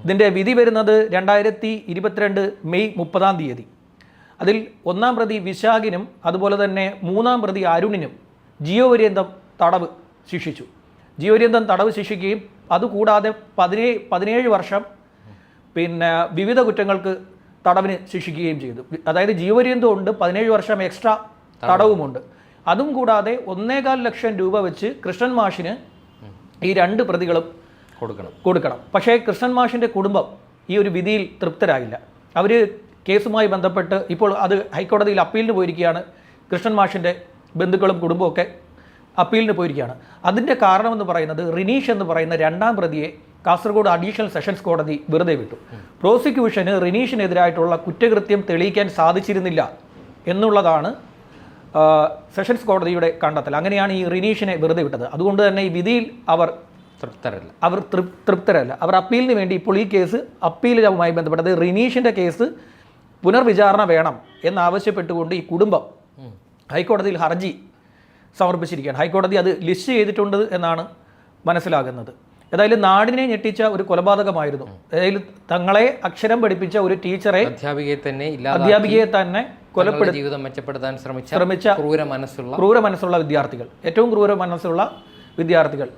ഇതിൻ്റെ വിധി വരുന്നത് 2022 മെയ് 30 അതിൽ 1-ാം പ്രതി വിശാഖിനും അതുപോലെ തന്നെ 3-ാം പ്രതി അരുണിനും ജീവപര്യന്തം തടവ് ശിക്ഷിച്ചു. ജീവപര്യന്തം തടവ് ശിക്ഷിക്കുകയും അതുകൂടാതെ 17 വർഷം വിവിധ കുറ്റങ്ങൾക്ക് തടവിന് ശിക്ഷിക്കുകയും ചെയ്തു. അതായത് ജീവപര്യന്തം ഉണ്ട്, 17 വർഷം എക്സ്ട്രാ തടവുമുണ്ട്. അതും കൂടാതെ 1.25 ലക്ഷം രൂപ വെച്ച് കൃഷ്ണൻ മാഷിന് ഈ 2 പ്രതികളും കൊടുക്കണം. പക്ഷേ കൃഷ്ണൻ മാഷിൻ്റെ കുടുംബം ഈ ഒരു വിധിയിൽ തൃപ്തരായില്ല. അവർ കേസുമായി ബന്ധപ്പെട്ട് ഇപ്പോൾ അത് ഹൈക്കോടതിയിൽ അപ്പീലിന് പോയിരിക്കുകയാണ്. കൃഷ്ണൻ മാഷിൻ്റെ ബന്ധുക്കളും കുടുംബമൊക്കെ അപ്പീലിന് പോയിരിക്കുകയാണ്. അതിൻ്റെ കാരണമെന്ന് പറയുന്നത് റിനീഷ് എന്ന് പറയുന്ന 2-ാം പ്രതിയെ കാസർഗോഡ് അഡീഷണൽ സെഷൻസ് കോടതി വെറുതെ വിട്ടു. പ്രോസിക്യൂഷന് റിനീഷിനെതിരായിട്ടുള്ള കുറ്റകൃത്യം തെളിയിക്കാൻ സാധിച്ചിരുന്നില്ല എന്നുള്ളതാണ് സെഷൻസ് കോടതിയുടെ കണ്ടെത്തൽ. അങ്ങനെയാണ് ഈ റിനീഷിനെ വെറുതെ വിട്ടത്. അതുകൊണ്ട് തന്നെ ഈ വിധിയിൽ അവർ തൃപ്തരല്ല. അവർ അപ്പീലിന് വേണ്ടി ഇപ്പോൾ ഈ കേസ് അപ്പീലുമായി ബന്ധപ്പെട്ടത് റിനീഷിൻ്റെ കേസ് പുനർവിചാരണ വേണം എന്നാവശ്യപ്പെട്ടുകൊണ്ട് ഈ കുടുംബം ഹൈക്കോടതിയിൽ ഹർജി സമർപ്പിച്ചിരിക്കുകയാണ്. ഹൈക്കോടതി അത് ലിസ്റ്റ് ചെയ്തിട്ടുണ്ട് എന്നാണ് മനസ്സിലാകുന്നത്. ഏതായാലും നാടിനെ ഞെട്ടിച്ച ഒരു കൊലപാതകമായിരുന്നു. അതായത് തങ്ങളെ അക്ഷരം പഠിപ്പിച്ച ഒരു ടീച്ചറെ, അധ്യാപികയെ തന്നെ കൊലപ്പെടുത്തി ജീവിതം മെച്ചപ്പെടുത്താൻ ശ്രമിച്ച ക്രൂര മനസ്സുള്ള വിദ്യാർത്ഥികൾ, ഏറ്റവും ക്രൂര മനസ്സുള്ള വിദ്യാർത്ഥികൾ